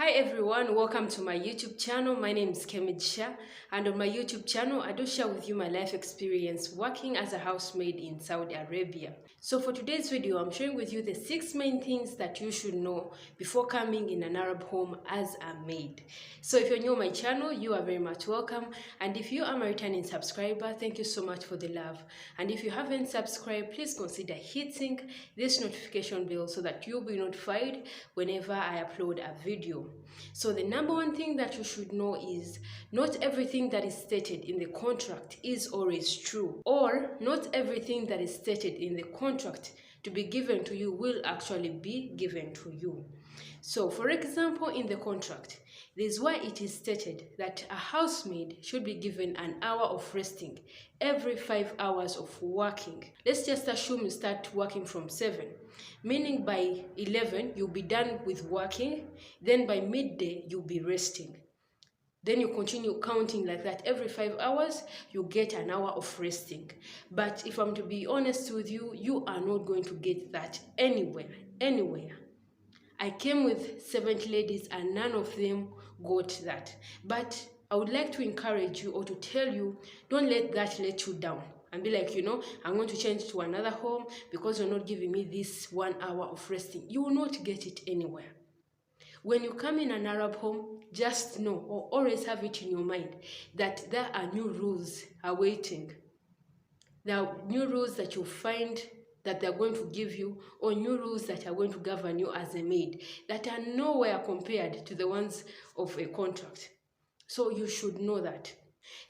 Hi everyone, welcome to my YouTube channel. My name is Kemidisha, and on my YouTube channel I do share with you my life experience working as a housemaid in Saudi Arabia. So for today's video, I'm sharing with you the 6 main things that you should know before coming in an Arab home as a maid. So if you're new on my channel, you are very much welcome, and if you are my returning subscriber, thank you so much for the love. And if you haven't subscribed, please consider hitting this notification bell so that you'll be notified whenever I upload a video. So the number one thing that you should know is not everything that is stated in the contract is always true, or not everything that is stated in the contract to be given to you will actually be given to you. So for example, in the contract, this is why it is stated that a housemaid should be given an hour of resting every 5 hours of working. Let's just assume you start working from 7, meaning by 11 you'll be done with working, then by midday you'll be resting. Then you continue counting like that. Every 5 hours, you get an hour of resting. But if I'm to be honest with you, you are not going to get that anywhere. I came with 70 ladies and none of them got that. But I would like to encourage you or to tell you, don't let that let you down and be like, I'm going to change to another home because you're not giving me this 1 hour of resting. You will not get it anywhere. When you come in an Arab home, just know or always have it in your mind that there are new rules awaiting. There are new rules that you'll find that they're going to give you, or new rules that are going to govern you as a maid that are nowhere compared to the ones of a contract. So you should know that.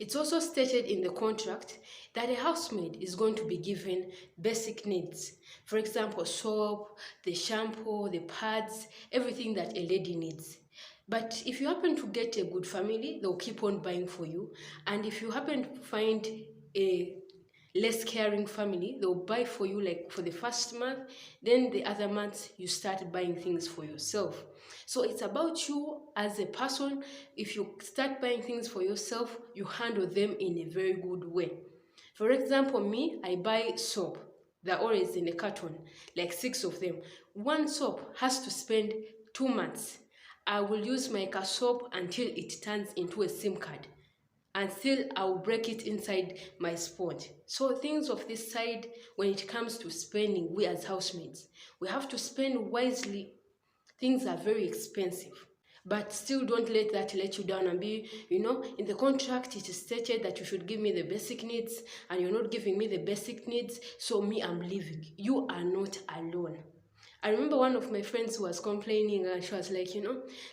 It's also stated in the contract that a housemaid is going to be given basic needs. For example, soap, the shampoo, the pads, everything that a lady needs. But if you happen to get a good family, they'll keep on buying for you. And if you happen to find a less caring family, they'll buy for you like for the first month, then the other months you start buying things for yourself. So it's about you as a person. If you start buying things for yourself, you handle them in a very good way. For example, me, I buy soap. They're always in a carton, like 6 of them. One soap has to spend 2 months. I will use my car soap until it turns into a SIM card. And still I'll break it inside my sponge. So things of this side, when it comes to spending, we as housemaids, we have to spend wisely. Things are very expensive, but still don't let that let you down and be, in the contract it is stated that you should give me the basic needs and you're not giving me the basic needs, so me, I'm leaving. You are not alone. I remember one of my friends who was complaining and she was like,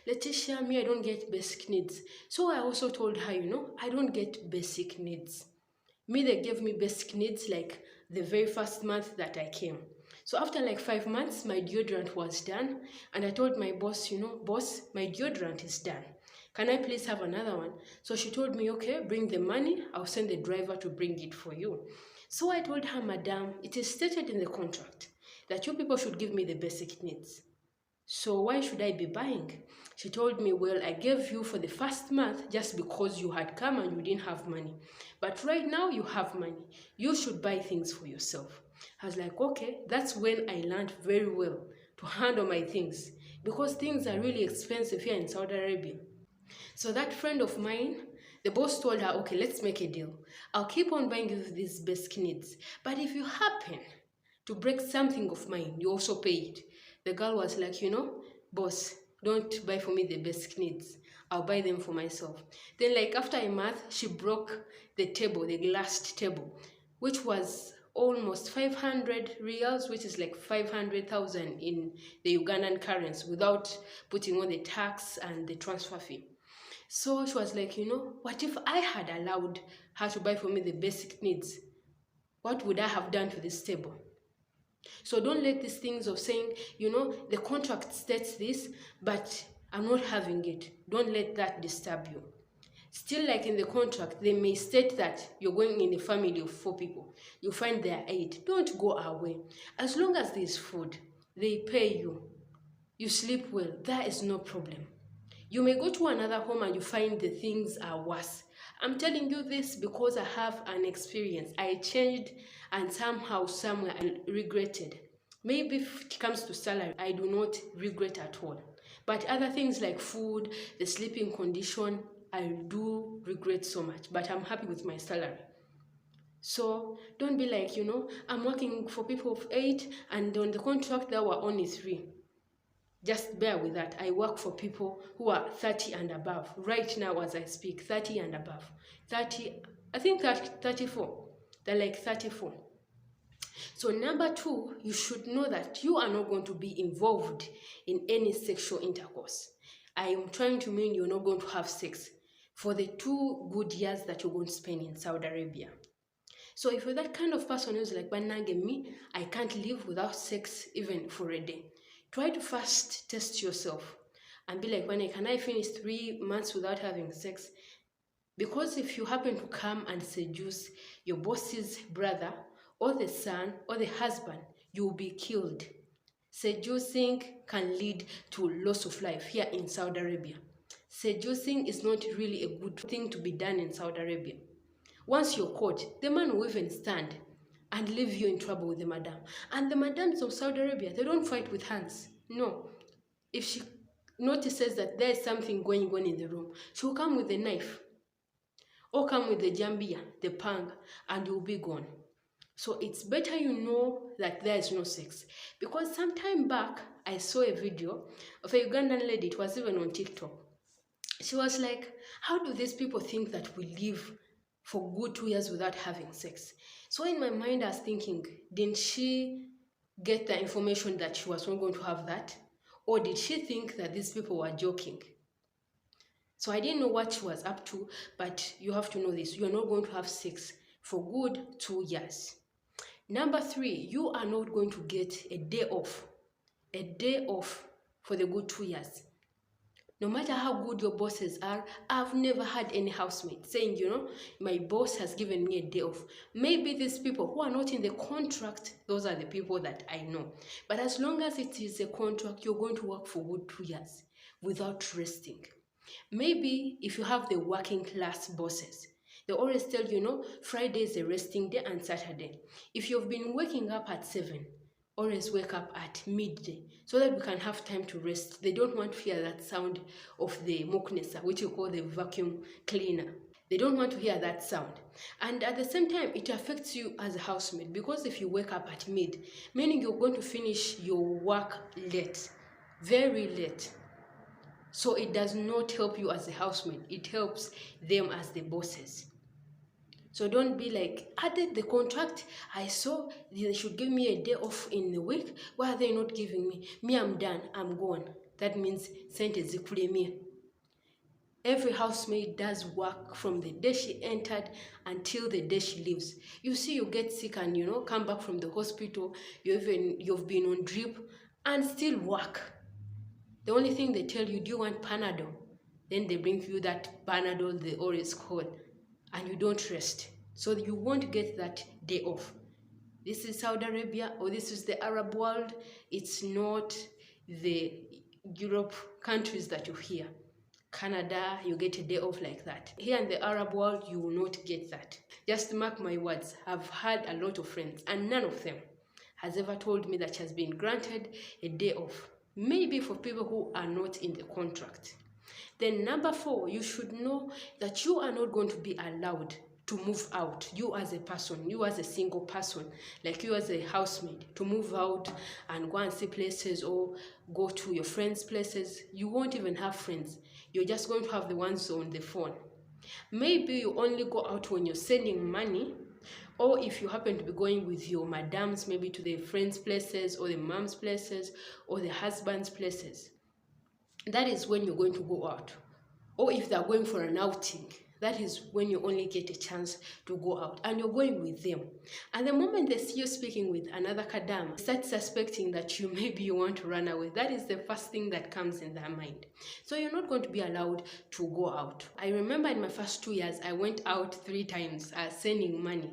Letitia, me, I don't get basic needs. So I also told her, I don't get basic needs. Me, they gave me basic needs like the very first month that I came. So after like 5 months, my deodorant was done. And I told my boss, boss, my deodorant is done. Can I please have another one? So she told me, okay, bring the money. I'll send the driver to bring it for you. So I told her, madam, it is stated in the contract that you people should give me the basic needs. So why should I be buying? She told me, well, I gave you for the first month just because you had come and you didn't have money. But right now you have money. You should buy things for yourself. I was like, okay, that's when I learned very well to handle my things, because things are really expensive here in Saudi Arabia. So that friend of mine, the boss told her, okay, let's make a deal. I'll keep on buying you these basic needs. But if you happen to break something of mine, you also pay it. The girl was like, boss, don't buy for me the basic needs. I'll buy them for myself. Then like after a month, she broke the table, the glass table, which was almost 500 riyals, which is like 500,000 in the Ugandan currency, without putting on the tax and the transfer fee. So she was like, what if I had allowed her to buy for me the basic needs? What would I have done to this table? So don't let these things of saying, the contract states this, but I'm not having it. Don't let that disturb you. Still, like in the contract, they may state that you're going in a family of 4 people. You find there are 8. Don't go away. As long as there's food, they pay you. You sleep well. There is no problem. You may go to another home and you find the things are worse. I'm telling you this because I have an experience. I changed and somehow, somewhere, I regretted. Maybe if it comes to salary, I do not regret at all. But other things like food, the sleeping condition, I do regret so much, but I'm happy with my salary. So don't be like, I'm working for people of 8 and on the contract there were only 3. Just bear with that. I work for people who are 30 and above. Right now as I speak, 30 and above. 30, I think that 34. They're like 34. So number 2, you should know that you are not going to be involved in any sexual intercourse. I am trying to mean you're not going to have sex for the 2 good years that you're going to spend in Saudi Arabia. So if you're that kind of person who's like, Banage, me, I can't live without sex even for a day. Try to first test yourself and be like, can I finish 3 months without having sex? Because if you happen to come and seduce your boss's brother or the son or the husband, you will be killed. Seducing can lead to loss of life here in Saudi Arabia. Seducing is not really a good thing to be done in Saudi Arabia. Once you're caught, the man will even stand and leave you in trouble with the madam. And the madams of Saudi Arabia, they don't fight with hands. No. If she notices that there's something going on in the room, she will come with a knife or come with the jambia, the pang, and you'll be gone. So it's better you know that there is no sex. Because some time back, I saw a video of a Ugandan lady. It was even on TikTok. She was like, how do these people think that we live for good 2 years without having sex? So in my mind, I was thinking, didn't she get the information that she was not going to have that? Or did she think that these people were joking? So I didn't know what she was up to, but you have to know this. You are not going to have sex for good 2 years. Number 3, you are not going to get a day off for the good 2 years. No matter how good your bosses are, I've never had any housemate saying, my boss has given me a day off. Maybe these people who are not in the contract, those are the people that I know. But as long as it is a contract, you're going to work for good 2 years without resting. Maybe if you have the working class bosses, they always tell you, Friday is a resting day and Saturday. If you've been waking up at 7, always wake up at midday so that we can have time to rest. They don't want to hear that sound of the muknesa, which you call the vacuum cleaner. They don't want to hear that sound. And at the same time, it affects you as a housemaid, because if you wake up at mid, meaning you're going to finish your work late, very late. So it does not help you as a housemaid. It helps them as the bosses. So don't be like, added the contract, I saw they should give me a day off in the week. Why are they not giving me? Me, I'm done, I'm gone. That means sentence me. Every housemaid does work from the day she entered until the day she leaves. You see, you get sick and come back from the hospital, you've been on drip and still work. The only thing they tell you, do you want Panadol? Then they bring you that Panadol they always call, and you don't rest. So you won't get that day off. This is Saudi Arabia, or this is the Arab world. It's not the Europe countries that you hear. Canada, you get a day off like that. Here in the Arab world, you will not get that. Just mark my words. I've had a lot of friends, and none of them has ever told me that she has been granted a day off. Maybe for people who are not in the contract. Then number 4, you should know that you are not going to be allowed to move out. You as a person, you as a single person, like you as a housemaid, to move out and go and see places or go to your friends' places. You won't even have friends. You're just going to have the ones on the phone. Maybe you only go out when you're sending money, or if you happen to be going with your madams, maybe to the friends' places or the mom's places or the husband's places. That is when you're going to go out. Or if they're going for an outing, that is when you only get a chance to go out and you're going with them. And the moment they see you speaking with another kadam, they start suspecting that you want to run away. That is the first thing that comes in their mind. So you're not going to be allowed to go out. I remember in my first 2 years, I went out 3 times sending money.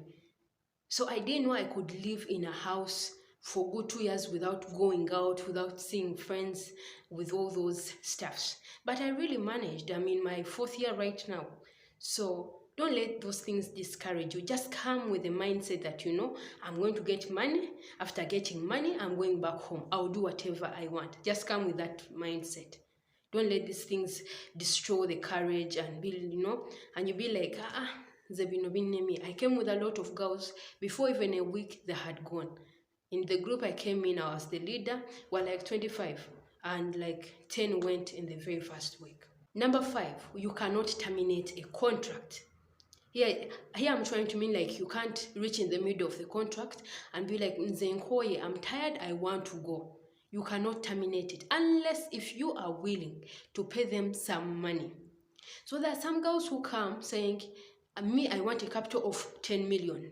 So I didn't know I could live in a house for good 2 years without going out, without seeing friends, with all those stuffs. But I really managed. I'm in my 4th year right now. So don't let those things discourage you. Just come with the mindset that, I'm going to get money. After getting money, I'm going back home. I'll do whatever I want. Just come with that mindset. Don't let these things destroy the courage and be, and you be like, I came with a lot of girls. Before even a week, they had gone. In the group I came in, I was the leader. We're like 25, and like 10 went in the very first week. Number 5, you cannot terminate a contract. Here I'm trying to mean like you can't reach in the middle of the contract and be like, Nzenkoye, I'm tired, I want to go. You cannot terminate it unless if you are willing to pay them some money. So there are some girls who come saying, me, I want a capital of 10 million.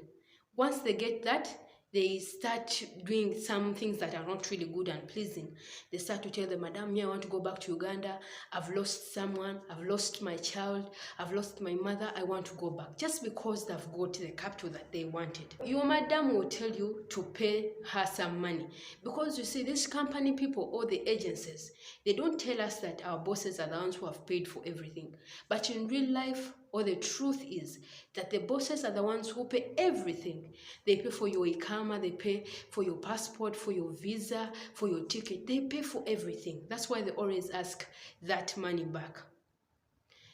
Once they get that, they start doing some things that are not really good and pleasing. They start to tell the madam, I want to go back to Uganda. I've lost someone. I've lost my child. I've lost my mother. I want to go back. Just because they've got the capital that they wanted. Your madam will tell you to pay her some money. Because you see, these company people or the agencies, they don't tell us that our bosses are the ones who have paid for everything. But in real life, or the truth is that the bosses are the ones who pay everything. They pay for your ikama, they pay for your passport, for your visa, for your ticket. They pay for everything. That's why they always ask that money back.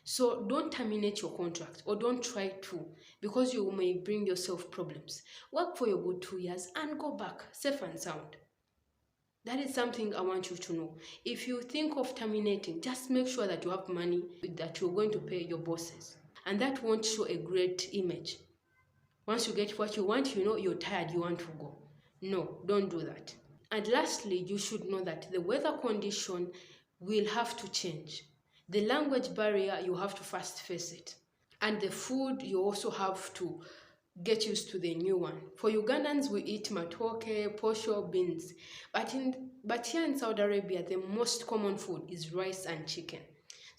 So don't terminate your contract, or don't try to, because you may bring yourself problems. Work for your good 2 years and go back safe and sound. That is something I want you to know. If you think of terminating, just make sure that you have money that you're going to pay your bosses. And that won't show a great image. Once you get what you want, you're tired, you want to go. No, don't do that. And lastly, you should know that the weather condition will have to change. The language barrier, you have to first face it. And the food, you also have to get used to the new one. For Ugandans, we eat matoke, posho, beans. But here in Saudi Arabia, the most common food is rice and chicken.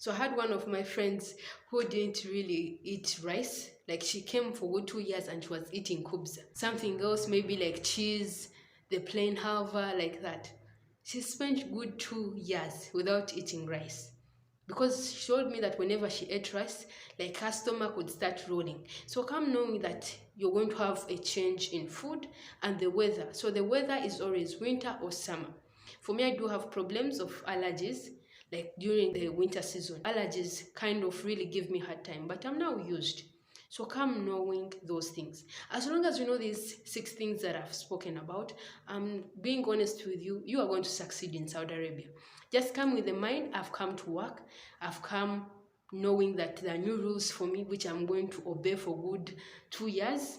So I had one of my friends who didn't really eat rice. Like, she came for good 2 years and she was eating kubza. Something else, maybe like cheese, the plain halva, like that. She spent good 2 years without eating rice. Because she told me that whenever she ate rice, like, her stomach would start rolling. So come knowing that you're going to have a change in food and the weather. So the weather is always winter or summer. For me, I do have problems of allergies. Like during the winter season, allergies kind of really give me hard time, but I'm now used. So come knowing those things. As long as you know these 6 things that I've spoken about, I'm being honest with you, you are going to succeed in Saudi Arabia. Just come with the mind, I've come to work. I've come knowing that there are new rules for me, which I'm going to obey for good 2 years.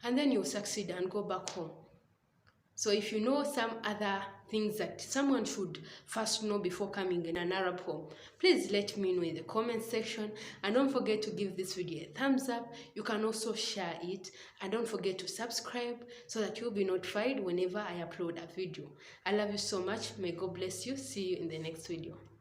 And then you'll succeed and go back home. So if you know some other things that someone should first know before coming in an Arab home, please let me know in the comment section. And don't forget to give this video a thumbs up. You can also share it. And don't forget to subscribe so that you'll be notified whenever I upload a video. I love you so much. May God bless you. See you in the next video.